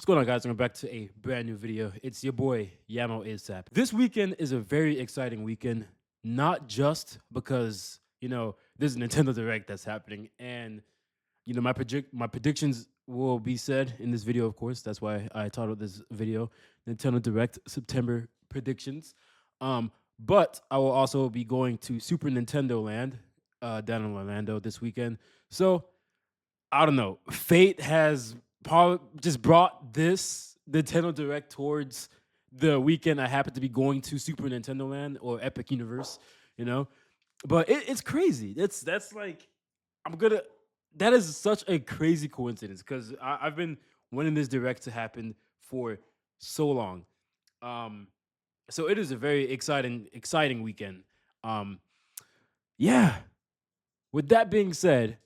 What's going on, guys? Welcome back to a brand new video. It's your boy Yamo ASAP. This weekend is a very exciting weekend, not just because there's a Nintendo Direct that's happening, and my predictions will be said in this video. Of course, that's why I titled this video Nintendo Direct September predictions. But I will also be going to Super Nintendo Land down in Orlando this weekend. So I don't know. Fate has just brought this Nintendo Direct towards the weekend I happen to be going to Super Nintendo Land or Epic Universe, you know. But it's crazy. That's like I'm gonna. That is such a crazy coincidence because I've been wanting this Direct to happen for so long. Um, so it is a very exciting weekend. Um, yeah. With that being said,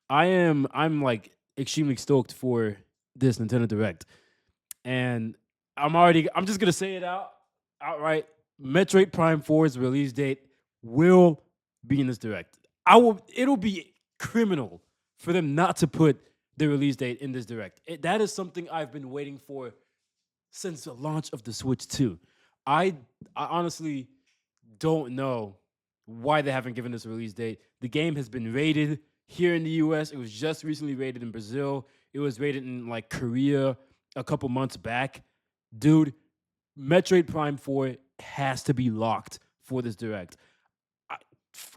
I'm like extremely stoked for this Nintendo Direct. And I'm just gonna say it outright. Metroid Prime 4's release date will be in this direct. It'll be criminal for them not to put the release date in this direct. That is something I've been waiting for since the launch of the Switch 2. I honestly don't know why they haven't given us a release date. The game has been rated here in the US. It was just recently rated in Brazil. It was rated in like Korea a couple months back. Dude, Metroid Prime 4 has to be locked for this direct.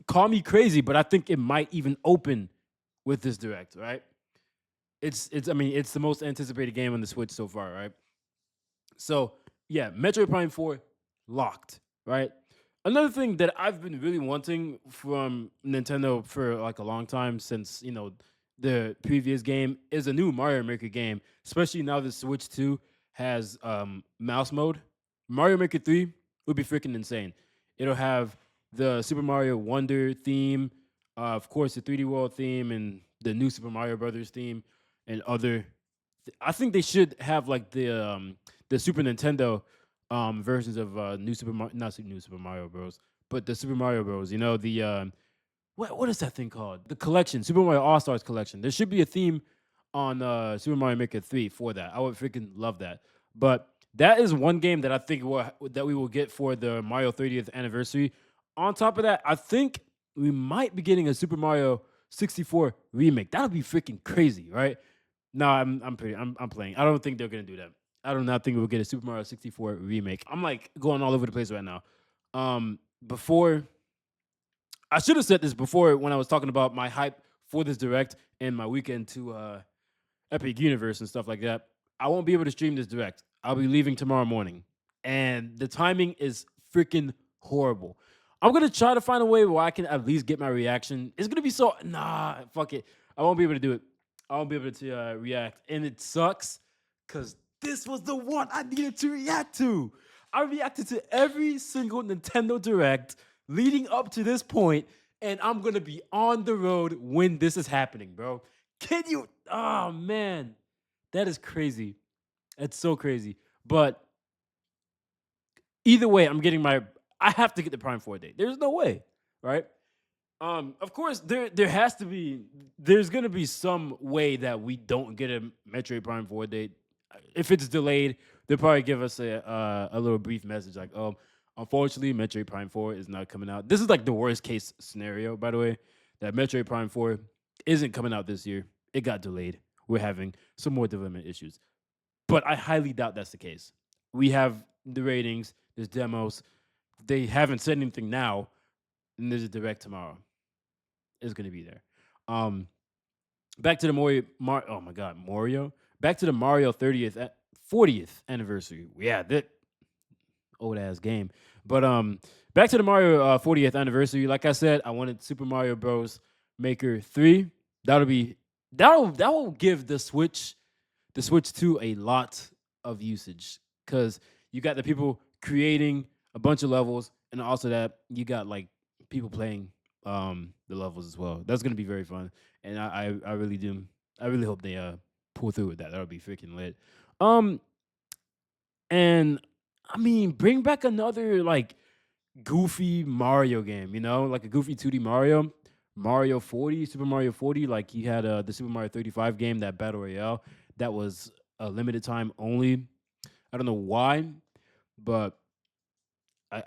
Call me crazy, but I think it might even open with this direct, right? It's the most anticipated game on the Switch so far, right? So, yeah, Metroid Prime 4 locked, right? Another thing that I've been really wanting from Nintendo for like a long time since, the previous game is a new Mario Maker game, especially now the Switch 2 has mouse mode. Mario Maker 3 would be freaking insane. It'll have the Super Mario Wonder theme, of course, the 3D World theme, and the new Super Mario Brothers theme, and other. I think they should have like the Super Nintendo versions of not New Super Mario Bros, but the Super Mario Bros. The what is that thing called? The collection, Super Mario All Stars collection. There should be a theme on Super Mario Maker 3 for that. I would freaking love that. But that is one game that I think that we will get for the Mario 30th anniversary. On top of that, I think we might be getting a Super Mario 64 remake. That would be freaking crazy, right? No, I'm playing. I don't think they're gonna do that. I do not think we'll get a Super Mario 64 remake. I'm like going all over the place right now. Before I should have said this before when I was talking about my hype for this direct and my weekend to Epic Universe and stuff like that. I won't be able to stream this direct. I'll be leaving tomorrow morning, and the timing is freaking horrible. I'm gonna try to find a way where I can at least get my reaction. It's gonna be so fuck it. I won't be able to do it. I won't be able to react, and it sucks because this was the one I needed to react to. I reacted to every single Nintendo Direct leading up to this point, and I'm gonna be on the road when this is happening, bro. Can you? Oh man, that is crazy. That's so crazy. But either way, I'm getting my. I have to get the Prime 4 date. There's no way, right? Of course, there has to be. There's gonna be some way that we don't get a Metroid Prime 4 date. If it's delayed, they'll probably give us a little brief message like, unfortunately, Metroid Prime 4 is not coming out. This is like the worst case scenario, by the way, that Metroid Prime 4 isn't coming out this year. It got delayed. We're having some more development issues. But I highly doubt that's the case. We have the ratings, there's demos. They haven't said anything now, and there's a direct tomorrow. It's going to be there. Back to the oh my God, Mario. Back to the Mario 40th anniversary. Yeah, that old ass game. But back to the Mario 40th anniversary. Like I said, I wanted Super Mario Bros. Maker 3. That will give the Switch 2 a lot of usage because you got the people creating a bunch of levels, and also that you got like people playing the levels as well. That's gonna be very fun, and I really do. I really hope they pull through with that. That would be freaking lit. Um, and I mean, bring back another like goofy Mario game, like a goofy 2D Mario. Mario 40, Super Mario 40, like he had the Super Mario 35 game, that Battle Royale. That was a limited time only. I don't know why, but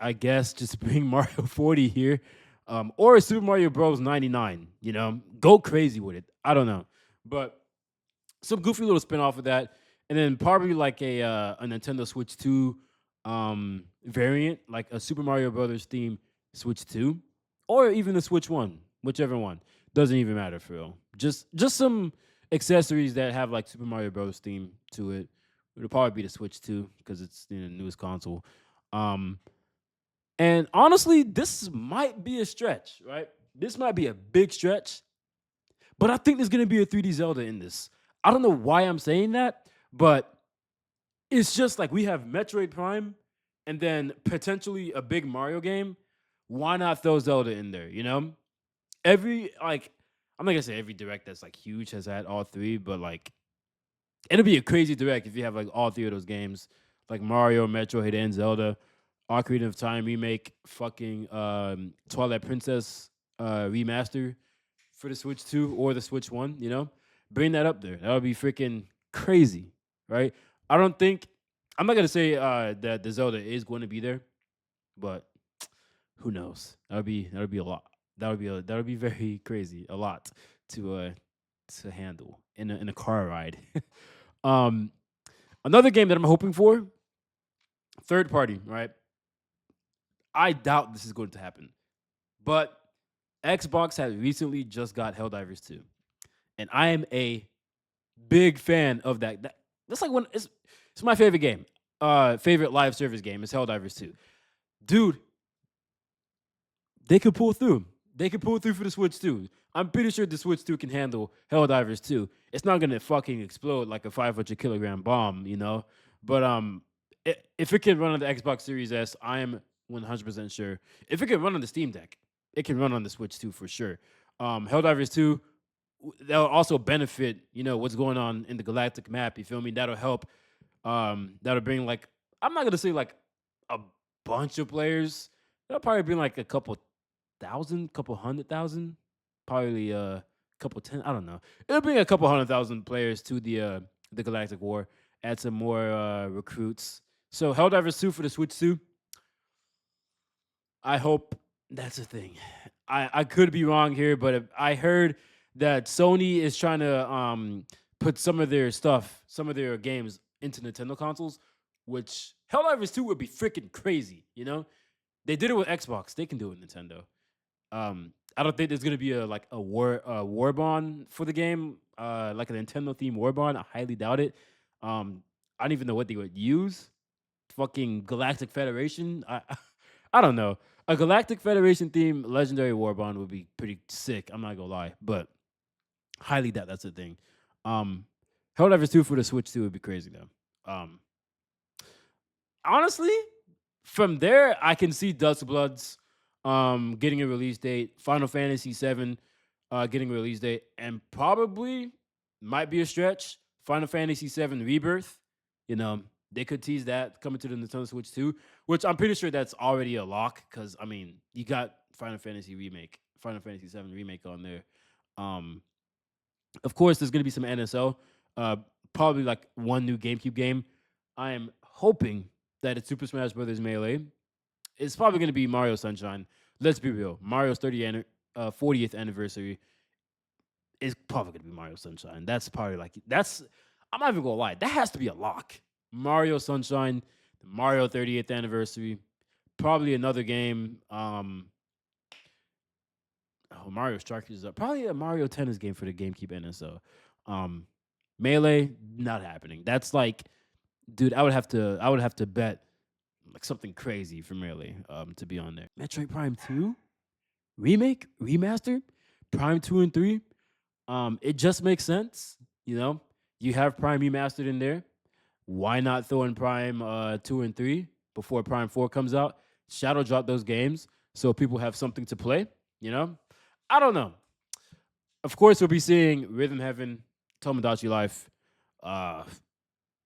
I guess just bring Mario 40 here, or Super Mario Bros. 99. You know, go crazy with it. I don't know, but some goofy little spin off of that, and then probably like a Nintendo Switch 2 variant, like a Super Mario Brothers theme Switch 2, or even a Switch 1, whichever one. Doesn't even matter for real. Just some accessories that have like Super Mario Bros. Theme to it. It'll probably be the Switch 2 because it's the newest console. Um, and honestly, this might be a stretch, right? This might be a big stretch, but I think there's gonna be a 3D Zelda in this. I don't know why I'm saying that, but it's just like we have Metroid Prime and then potentially a big Mario game. Why not throw Zelda in there? You know, every like I'm not gonna say every direct that's like huge has had all three, but like it'll be a crazy direct if you have like all three of those games, like Mario, Metroid, and Zelda. Ocarina of Time remake, fucking Twilight Princess remaster for the Switch 2 or the Switch 1, you know? Bring that up there. That would be freaking crazy, right? I don't think I'm not gonna say that the Zelda is going to be there, but who knows? That would be a lot. That would be very crazy. A lot to handle in a car ride. um Another game that I'm hoping for, third party, right? I doubt this is going to happen. But Xbox has recently just got Helldivers 2. And I am a big fan of that's like it's my favorite game. Favorite live service game is Helldivers 2. Dude, they could pull through. They could pull through for the Switch 2. I'm pretty sure the Switch 2 can handle Helldivers 2. It's not gonna fucking explode like a 500 kilogram bomb, you know. But if it can run on the Xbox Series S, I am 100% sure. If it can run on the Steam Deck, it can run on the Switch 2 for sure. Helldivers 2, that'll also benefit, you know, what's going on in the galactic map. You feel me? That'll help. That'll bring like I'm not gonna say like a bunch of players. That'll probably bring like a couple thousand, couple 100,000, probably a couple ten. I don't know. It'll bring a couple 100,000 players to the Galactic War. Add some more recruits. So Helldivers 2 for the Switch 2. I hope that's a thing. I could be wrong here, but I heard that Sony is trying to put some of their stuff, some of their games into Nintendo consoles, which Helldivers 2 would be freaking crazy, you know? They did it with Xbox. They can do it with Nintendo. I don't think there's gonna be a war bond for the game, like a Nintendo themed war bond. I highly doubt it. I don't even know what they would use. Fucking Galactic Federation. I don't know. A Galactic Federation themed Legendary War Bond would be pretty sick. I'm not gonna lie, but highly doubt that's a thing. Um, Helldivers 2 for the Switch 2 would be crazy though. Honestly, from there I can see Dust Bloods getting a release date, Final Fantasy 7 getting a release date, and probably might be a stretch. Final Fantasy 7 Rebirth, you know, they could tease that coming to the Nintendo Switch 2, which I'm pretty sure that's already a lock because I mean you got Final Fantasy 7 remake on there. Um, of course, there's gonna be some NSO, uh, probably like one new GameCube game. I am hoping that it's Super Smash Brothers Melee. It's probably gonna be Mario Sunshine. Let's be real. Mario's 40th anniversary is probably gonna be Mario Sunshine. That's probably like that's. I'm not even gonna lie. That has to be a lock. Mario Sunshine, the Mario 30th anniversary, probably another game. Mario Strikers is up. Probably a Mario Tennis game for the GameCube NSO. Um, Melee, not happening. That's like, dude, I would have to bet like something crazy for Melee to be on there. Metroid Prime 2 remake, remaster, Prime 2 and 3. It just makes sense, you know. You have Prime remastered in there. Why not throw in Prime 2 and 3 before Prime 4 comes out? Shadow drop those games so people have something to play, you know? I don't know. Of course, we'll be seeing Rhythm Heaven, Tomodachi Life. Uh,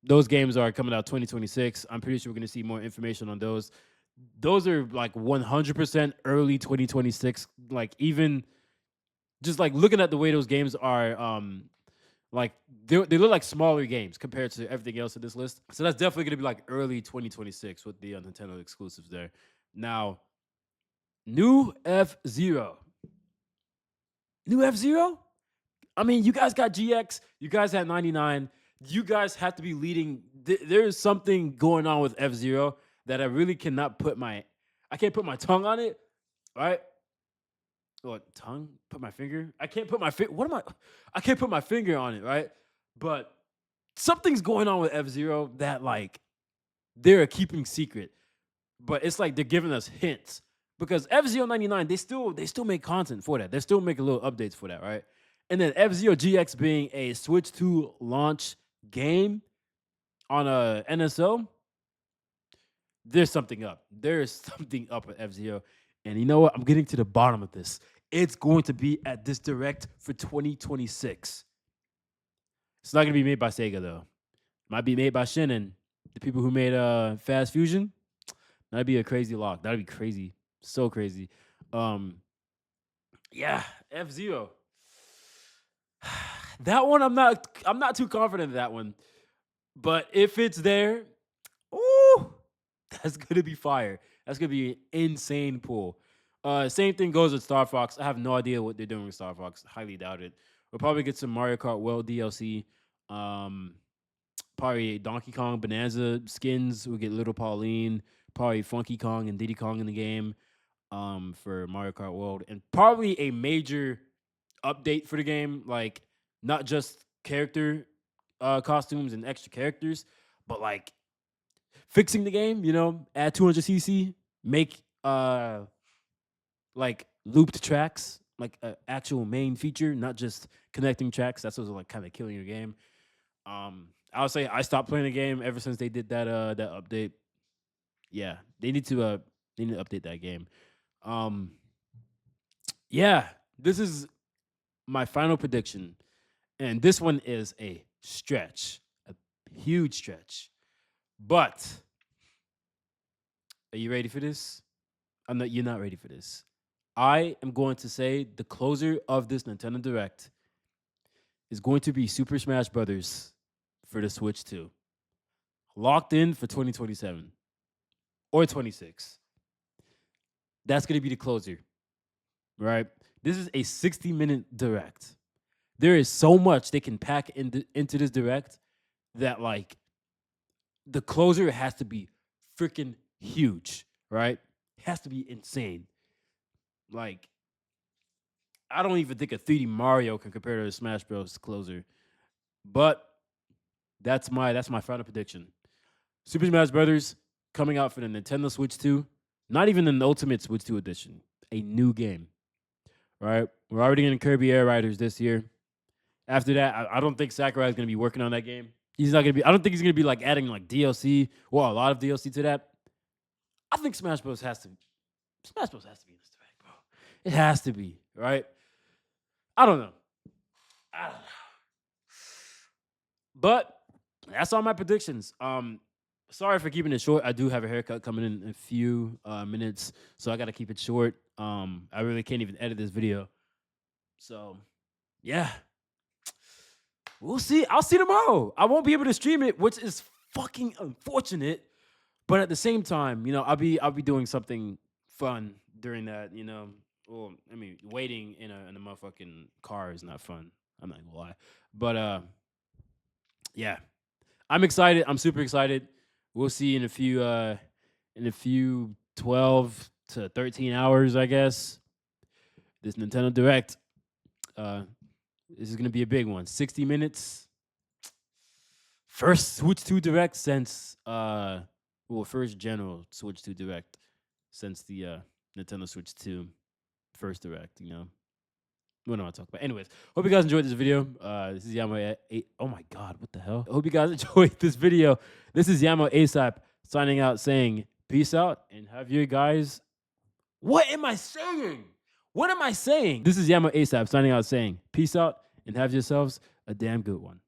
those games are coming out 2026. I'm pretty sure we're going to see more information on those. Those are like 100% early 2026. Like even just like looking at the way those games are Like they look like smaller games compared to everything else in this list. So that's definitely gonna be like early 2026 with the Nintendo exclusives there. Now, new F Zero, new F Zero. I mean, you guys got GX, you guys had 99. You guys have to be leading. There is something going on with F Zero that I really cannot I can't put my tongue on it, right? What tongue? Put my finger? I can't put my finger. What am I? I can't put my finger on it, right? But something's going on with F Zero that like they're keeping secret, but it's like they're giving us hints because F Zero 99 they still make content for that. They're still making little updates for that, right? And then F Zero GX being a Switch 2 launch game on a NSO, there's something up. There is something up with F Zero. And you know what? I'm getting to the bottom of this. It's going to be at this direct for 2026. It's not going to be made by Sega, though. Might be made by Shin'en, the people who made Fast Fusion. That'd be a crazy lock. That'd be crazy. So crazy. Um, yeah, F Zero. That one I'm not too confident in that one. But if it's there, ooh, that's gonna be fire. That's gonna be an insane pull. Same thing goes with Star Fox. I have no idea what they're doing with Star Fox. Highly doubt it. We'll probably get some Mario Kart World DLC. Um, Probably Donkey Kong Bonanza skins. We'll get Little Pauline, probably Funky Kong and Diddy Kong in the game. For Mario Kart World, and probably a major update for the game, like not just character costumes and extra characters, but like fixing the game, add 200cc, make like looped tracks, like an actual main feature, not just connecting tracks. That's what's like kind of killing your game. I would say I stopped playing the game ever since they did that update. Yeah, they need to update that game. Um, yeah, this is my final prediction, and this one is a stretch, a huge stretch. But are you ready for this? I'm not. You're not ready for this. I am going to say the closer of this Nintendo Direct is going to be Super Smash Brothers for the Switch 2, locked in for 2027 or 26. That's going to be the closer, right? This is a 60-minute Direct. There is so much they can pack into this Direct that, like, the closer has to be freaking huge, right? It has to be insane. Like, I don't even think a 3D Mario can compare to a Smash Bros. Closer. But that's my final prediction. Super Smash Brothers coming out for the Nintendo Switch 2. Not even an Ultimate Switch 2 edition. A new game. Right? We're already getting Kirby Air Riders this year. After that, I don't think Sakurai is going to be working on that game. He's not going to be. I don't think he's going to be like adding like DLC or a lot of DLC to that. I think Smash Bros. Smash Bros. Has to be in this direct, bro. It has to be, right? I don't know. I don't know. But that's all my predictions. Sorry for keeping it short. I do have a haircut coming in a few minutes, so I got to keep it short. I really can't even edit this video. So, yeah. We'll see. I'll see tomorrow. I won't be able to stream it, which is fucking unfortunate. But at the same time, I'll be doing something fun during that, Well, I mean, waiting in a motherfucking car is not fun. I'm not gonna lie. But yeah. I'm excited. I'm super excited. We'll see in a few 12 to 13 hours, I guess. This Nintendo Direct. This is gonna be a big one. 60 minutes. First Switch 2 Direct since first general Switch 2 Direct since the Nintendo Switch 2 first Direct, We don't want to talk about. Anyways, hope you guys enjoyed this video. This is Yamo. Oh my God, what the hell? I hope you guys enjoyed this video. This is Yamo ASAP signing out, saying peace out and have your guys. What am I saying? What am I saying? This is Yamo ASAP signing out, saying peace out and have yourselves a damn good one.